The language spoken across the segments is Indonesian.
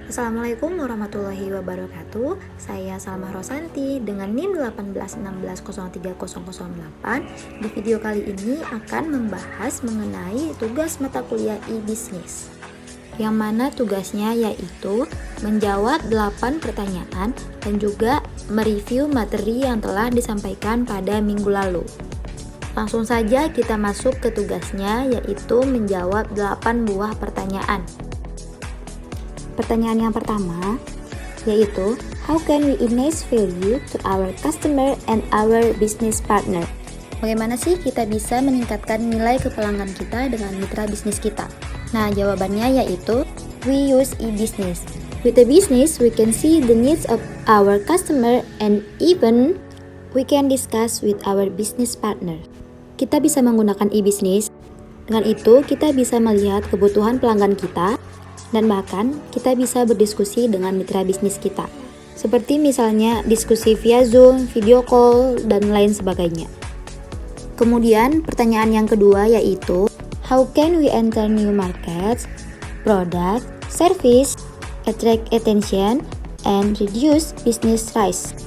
Assalamualaikum warahmatullahi wabarakatuh. Saya Salma Rosanti dengan NIM 181603008. Di video kali ini akan membahas mengenai tugas mata kuliah e-business. Yang mana tugasnya yaitu menjawab 8 pertanyaan dan juga mereview materi yang telah disampaikan pada minggu lalu. Langsung saja kita masuk ke tugasnya, yaitu menjawab 8 buah pertanyaan. Pertanyaan yang pertama yaitu, how can we enhance value to our customer and our business partner? Bagaimana sih kita bisa meningkatkan nilai ke pelanggan kita dengan mitra bisnis kita? Nah, jawabannya yaitu, we use e-business. With the business, we can see the needs of our customer and even we can discuss with our business partner. Kita bisa menggunakan e-business. Dengan itu, kita bisa melihat kebutuhan pelanggan kita dan bahkan kita bisa berdiskusi dengan mitra bisnis kita. Seperti misalnya diskusi via Zoom, video call, dan lain sebagainya. Kemudian pertanyaan yang kedua yaitu, how can we enter new markets, product, service, attract attention, and reduce business risk?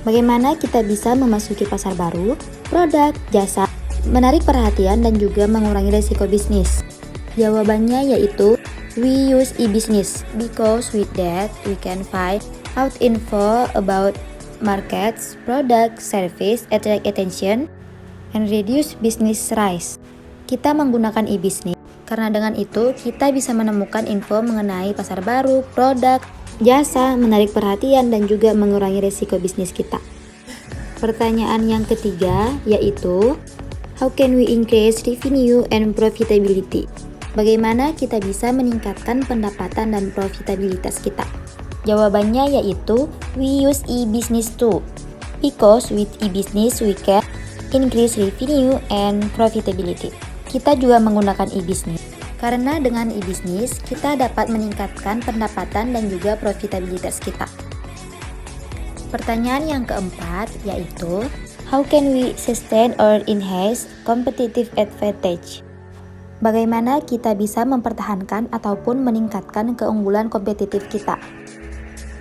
Bagaimana kita bisa memasuki pasar baru, produk, jasa, menarik perhatian dan juga mengurangi risiko bisnis? Jawabannya yaitu, we use e-business because with that we can find out info about markets, product, service, attract attention, and reduce business risk. Kita menggunakan e-business karena dengan itu kita bisa menemukan info mengenai pasar baru, produk, jasa, menarik perhatian, dan juga mengurangi risiko bisnis kita. Pertanyaan yang ketiga yaitu, how can we increase revenue and profitability? Bagaimana kita bisa meningkatkan pendapatan dan profitabilitas kita? Jawabannya yaitu, we use e-business too. Because with e-business we can increase revenue and profitability. Kita juga menggunakan e-business karena dengan e-business kita dapat meningkatkan pendapatan dan juga profitabilitas kita. Pertanyaan yang keempat yaitu, how can we sustain or enhance competitive advantage? Bagaimana kita bisa mempertahankan ataupun meningkatkan keunggulan kompetitif kita?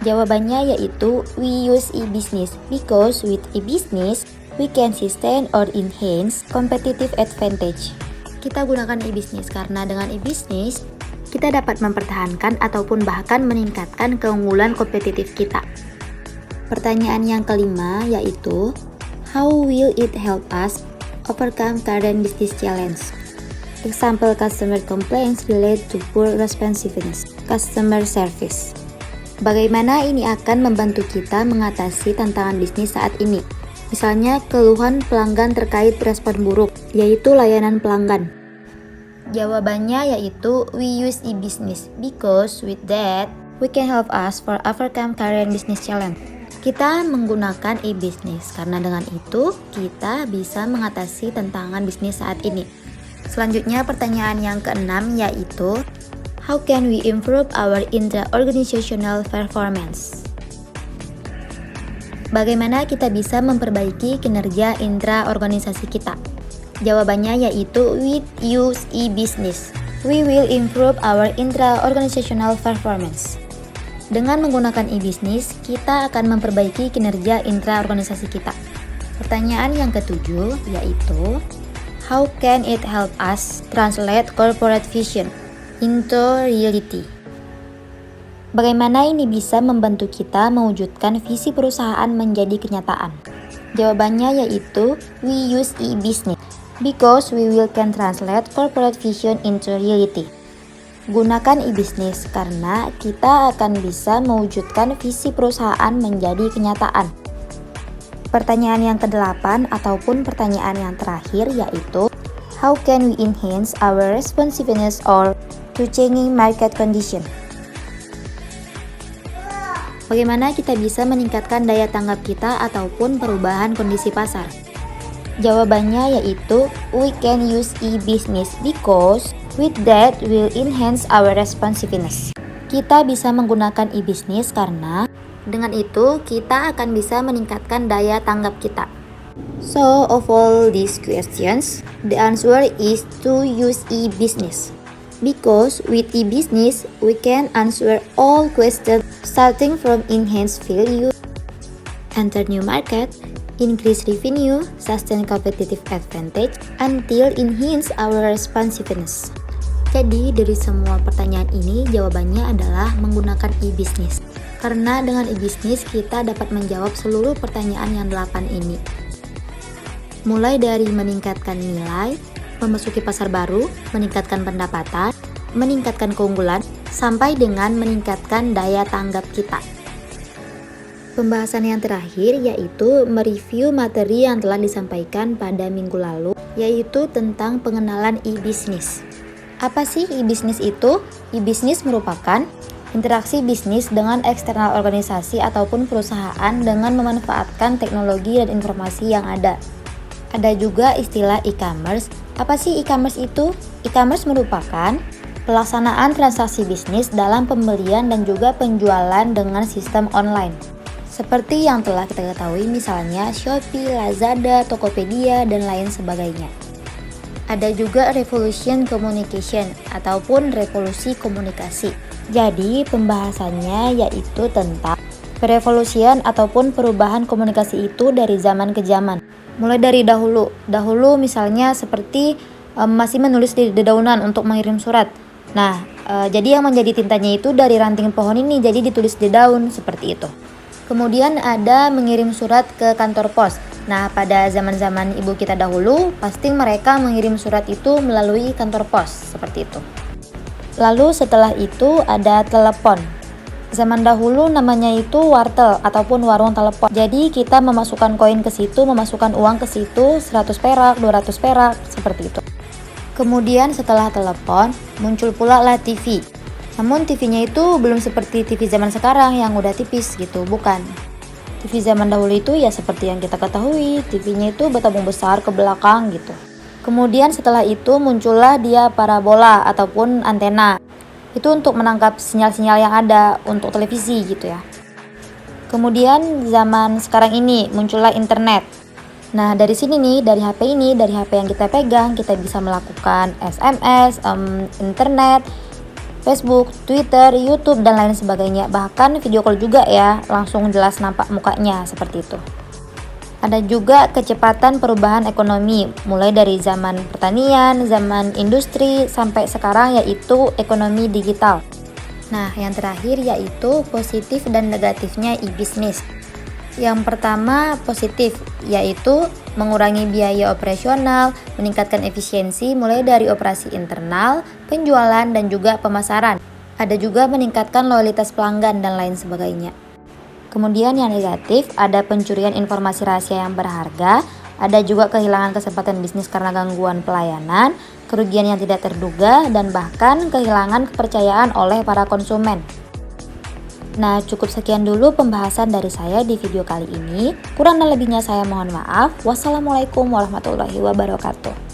Jawabannya yaitu, we use e-business because with e-business we can sustain or enhance competitive advantage. Kita gunakan e-business karena dengan e-business kita dapat mempertahankan ataupun bahkan meningkatkan keunggulan kompetitif kita. Pertanyaan yang kelima yaitu, how will it help us overcome current business challenge? Example customer complaints relate to poor responsiveness, customer service. Bagaimana ini akan membantu kita mengatasi tantangan bisnis saat ini? Misalnya keluhan pelanggan terkait respon buruk, yaitu layanan pelanggan. Jawabannya yaitu, we use e-business because with that we can help us for overcome current business challenge. Kita menggunakan e-business karena dengan itu kita bisa mengatasi tantangan bisnis saat ini. Selanjutnya pertanyaan yang keenam yaitu, how can we improve our intra-organizational performance? Bagaimana kita bisa memperbaiki kinerja intra-organisasi kita? Jawabannya yaitu, we use e-business. We will improve our intra-organizational performance. Dengan menggunakan e-business, kita akan memperbaiki kinerja intra-organisasi kita. Pertanyaan yang ketujuh yaitu, how can it help us translate corporate vision into reality? Bagaimana ini bisa membantu kita mewujudkan visi perusahaan menjadi kenyataan? Jawabannya yaitu, we use e-business because we will can translate corporate vision into reality. Gunakan e-business karena kita akan bisa mewujudkan visi perusahaan menjadi kenyataan. Pertanyaan yang ke-8 ataupun pertanyaan yang terakhir yaitu, how can we enhance our responsiveness or to changing market condition? Bagaimana kita bisa meningkatkan daya tanggap kita ataupun perubahan kondisi pasar? Jawabannya yaitu, we can use e-business because with that will enhance our responsiveness. Kita bisa menggunakan e-business karena dengan itu kita akan bisa meningkatkan daya tanggap kita. So, of all these questions, the answer is to use e-business. Because with e-business, we can answer all questions starting from enhanced value, enter new market, increase revenue, sustain competitive advantage, until enhance our responsiveness. Jadi dari semua pertanyaan ini jawabannya adalah menggunakan e-business. Karena dengan e-business kita dapat menjawab seluruh pertanyaan yang 8 ini. Mulai dari meningkatkan nilai, memasuki pasar baru, meningkatkan pendapatan, meningkatkan keunggulan, sampai dengan meningkatkan daya tanggap kita. Pembahasan yang terakhir yaitu mereview materi yang telah disampaikan pada minggu lalu, yaitu tentang pengenalan e-business. Apa sih e-business itu? E-business merupakan interaksi bisnis dengan eksternal organisasi ataupun perusahaan dengan memanfaatkan teknologi dan informasi yang ada. Ada juga istilah e-commerce. Apa sih e-commerce itu? E-commerce merupakan pelaksanaan transaksi bisnis dalam pembelian dan juga penjualan dengan sistem online. Seperti yang telah kita ketahui misalnya Shopee, Lazada, Tokopedia, dan lain sebagainya. Ada juga revolution communication ataupun revolusi komunikasi. Jadi pembahasannya yaitu tentang perevolusian ataupun perubahan komunikasi itu dari zaman ke zaman. Mulai dari dahulu misalnya seperti masih menulis di dedaunan untuk mengirim surat. Nah, jadi yang menjadi tintanya itu dari ranting pohon ini, jadi ditulis di daun seperti itu. Kemudian ada mengirim surat ke kantor pos. Nah, pada zaman-zaman ibu kita dahulu, pasti mereka mengirim surat itu melalui kantor pos seperti itu. Lalu setelah itu ada telepon. Zaman dahulu namanya itu wartel ataupun warung telepon. Jadi kita memasukkan koin ke situ, memasukkan uang ke situ, 100 perak, 200 perak, seperti itu. Kemudian setelah telepon, muncul pula lah TV. Namun TV-nya itu belum seperti TV zaman sekarang yang udah tipis gitu, bukan. TV zaman dahulu itu ya seperti yang kita ketahui, TV-nya itu bertabung besar ke belakang gitu. Kemudian setelah itu muncullah dia parabola ataupun antena. Itu untuk menangkap sinyal-sinyal yang ada untuk televisi gitu ya. Kemudian zaman sekarang ini muncullah internet. Nah dari sini nih, dari HP ini, dari HP yang kita pegang, kita bisa melakukan SMS, internet, Facebook, Twitter, YouTube, dan lain sebagainya. Bahkan video call juga ya, langsung jelas nampak mukanya seperti itu. Ada juga kecepatan perubahan ekonomi, mulai dari zaman pertanian, zaman industri, sampai sekarang yaitu ekonomi digital. Nah, yang terakhir yaitu positif dan negatifnya e-business. Yang pertama positif, yaitu mengurangi biaya operasional, meningkatkan efisiensi mulai dari operasi internal, penjualan, dan juga pemasaran. Ada juga meningkatkan loyalitas pelanggan dan lain sebagainya. Kemudian yang negatif, ada pencurian informasi rahasia yang berharga, ada juga kehilangan kesempatan bisnis karena gangguan pelayanan, kerugian yang tidak terduga, dan bahkan kehilangan kepercayaan oleh para konsumen. Nah, cukup sekian dulu pembahasan dari saya di video kali ini. Kurang dan lebihnya saya mohon maaf. Wassalamualaikum warahmatullahi wabarakatuh.